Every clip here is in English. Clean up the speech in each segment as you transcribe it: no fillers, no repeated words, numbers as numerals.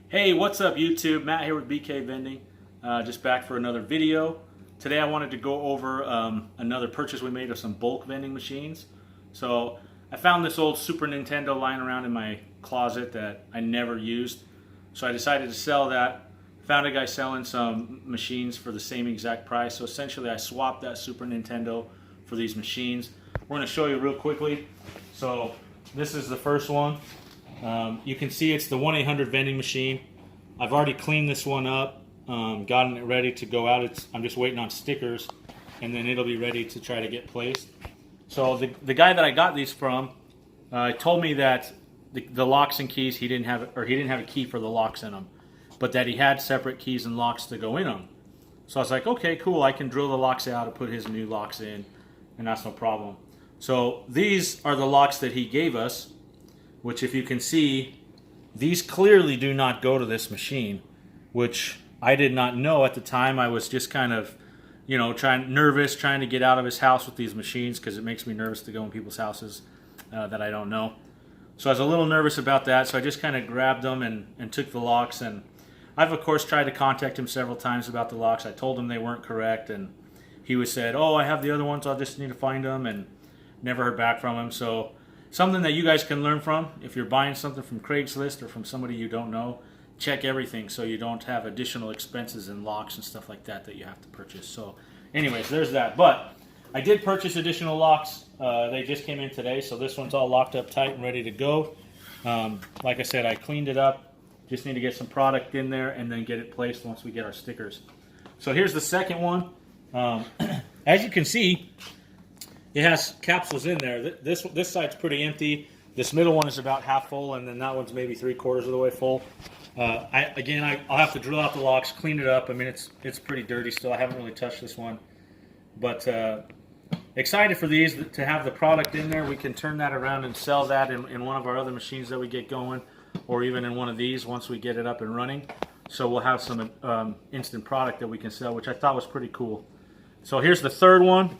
Hey, what's up YouTube? Matt here with BK Vending. Just back for another video. Today I wanted to go over another purchase we made of some bulk vending machines. So I found this old Super Nintendo lying around in my closet that I never used. So I decided to sell that. Found a guy selling some machines for the same exact price. So essentially I swapped that Super Nintendo for these machines. We're going to show you real quickly. So this is the first one. You can see it's the 1-800 vending machine. I've already cleaned this one up, gotten it ready to go out. I'm just waiting on stickers, and then it'll be ready to try to get placed. So the guy that I got these from told me that the locks and keys he didn't have a key for the locks in them, but that he had separate keys and locks to go in them. So I was like, okay, cool. I can drill the locks out and put his new locks in, and that's no problem. So these are the locks that he gave us, which if you can see, these clearly do not go to this machine, which I did not know at the time. I was just kind of, nervous, trying to get out of his house with these machines because it makes me nervous to go in people's houses that I don't know. So I was a little nervous about that, so I just kind of grabbed them and took the locks. And I've, of course, tried to contact him several times about the locks. I told him they weren't correct, and he was said, oh, I have the other ones, I'll just need to find them, and never heard back from him. So something that you guys can learn from, if you're buying something from Craigslist or from somebody you don't know, check everything so you don't have additional expenses and locks and stuff like that that you have to purchase. So anyways, there's that. But I did purchase additional locks. They just came in today, so this one's all locked up tight and ready to go. Like I said, I cleaned it up. Just need to get some product in there and then get it placed once we get our stickers. So here's the second one. As you can see, it has capsules in there. This side's pretty empty. This middle one is about half full, and then that one's maybe 3/4 of the way full. I'll have to drill out the locks, clean it up. I mean, it's pretty dirty still. I haven't really touched this one, but excited for these to have the product in there. We can turn that around and sell that in one of our other machines that we get going, or even in one of these once we get it up and running. So we'll have some instant product that we can sell, which I thought was pretty cool. So here's the third one.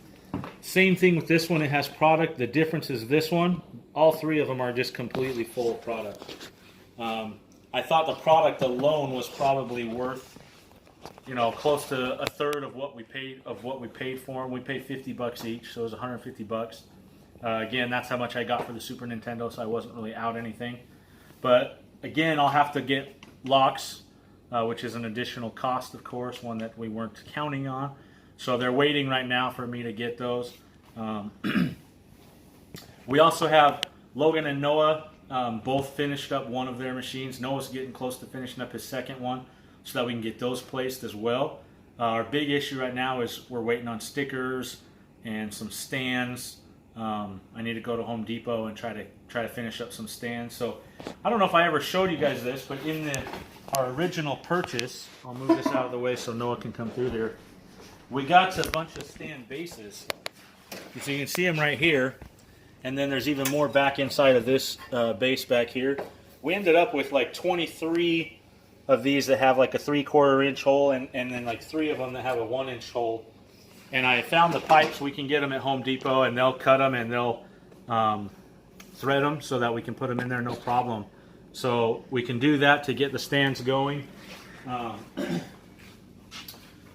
Same thing with this one. It has product. The difference is this one, all three of them are just completely full of product. I thought the product alone was probably worth, close to a third of what we paid for them. We paid 50 bucks each, so it was 150 bucks. Again, that's how much I got for the Super Nintendo, so I wasn't really out anything. But again, I'll have to get locks, which is an additional cost, of course, one that we weren't counting on. So they're waiting right now for me to get those. We also have Logan and Noah both finished up one of their machines. Noah's getting close to finishing up his second one so that we can get those placed as well. Our big issue right now is we're waiting on stickers and some stands. I need to go to Home Depot and try to finish up some stands. So I don't know if I ever showed you guys this, but in our original purchase, I'll move this out of the way so Noah can come through here. We got a bunch of stand bases. So you can see them right here. And then there's even more back inside of this base back here. We ended up with like 23 of these that have like a 3/4 inch hole, and then like 3 of them that have a 1 inch hole. And I found the pipes. We can get them at Home Depot, and they'll cut them and they'll thread them so that we can put them in there no problem. So we can do that to get the stands going.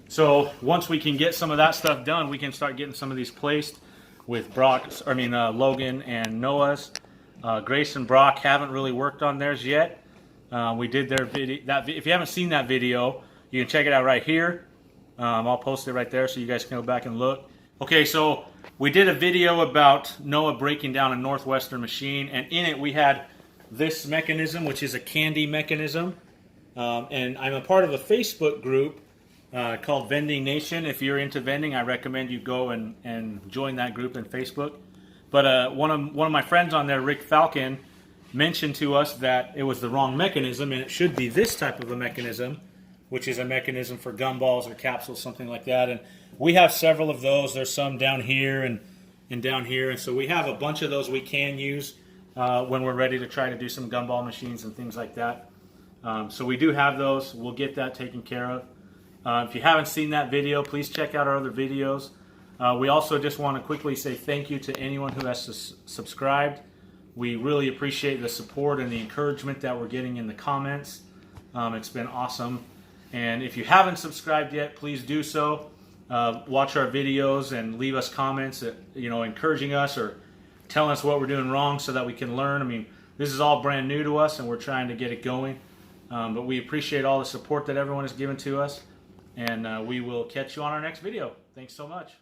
So once we can get some of that stuff done, we can start getting some of these placed with Logan and Noah's. Grace and Brock haven't really worked on theirs yet. We did their video. If you haven't seen that video, you can check it out right here. I'll post it right there so you guys can go back and look. Okay, so we did a video about Noah breaking down a Northwestern machine, and in it we had this mechanism, which is a candy mechanism. And I'm a part of a Facebook group called Vending Nation. If you're into vending, I recommend you go and join that group in Facebook. But one of my friends on there, Rick Falcon, mentioned to us that it was the wrong mechanism, and it should be this type of a mechanism, which is a mechanism for gumballs or capsules, something like that. And we have several of those. There's some down here and down here, and so we have a bunch of those we can use when we're ready to try to do some gumball machines and things like that. So we do have those. We'll get that taken care of. If you haven't seen that video, please check out our other videos. We also just want to quickly say thank you to anyone who has subscribed. We really appreciate the support and the encouragement that we're getting in the comments. It's been awesome. And if you haven't subscribed yet, please do so. Watch our videos and leave us comments, encouraging us or telling us what we're doing wrong so that we can learn. I mean, this is all brand new to us and we're trying to get it going. But we appreciate all the support that everyone has given to us. And we will catch you on our next video. Thanks so much.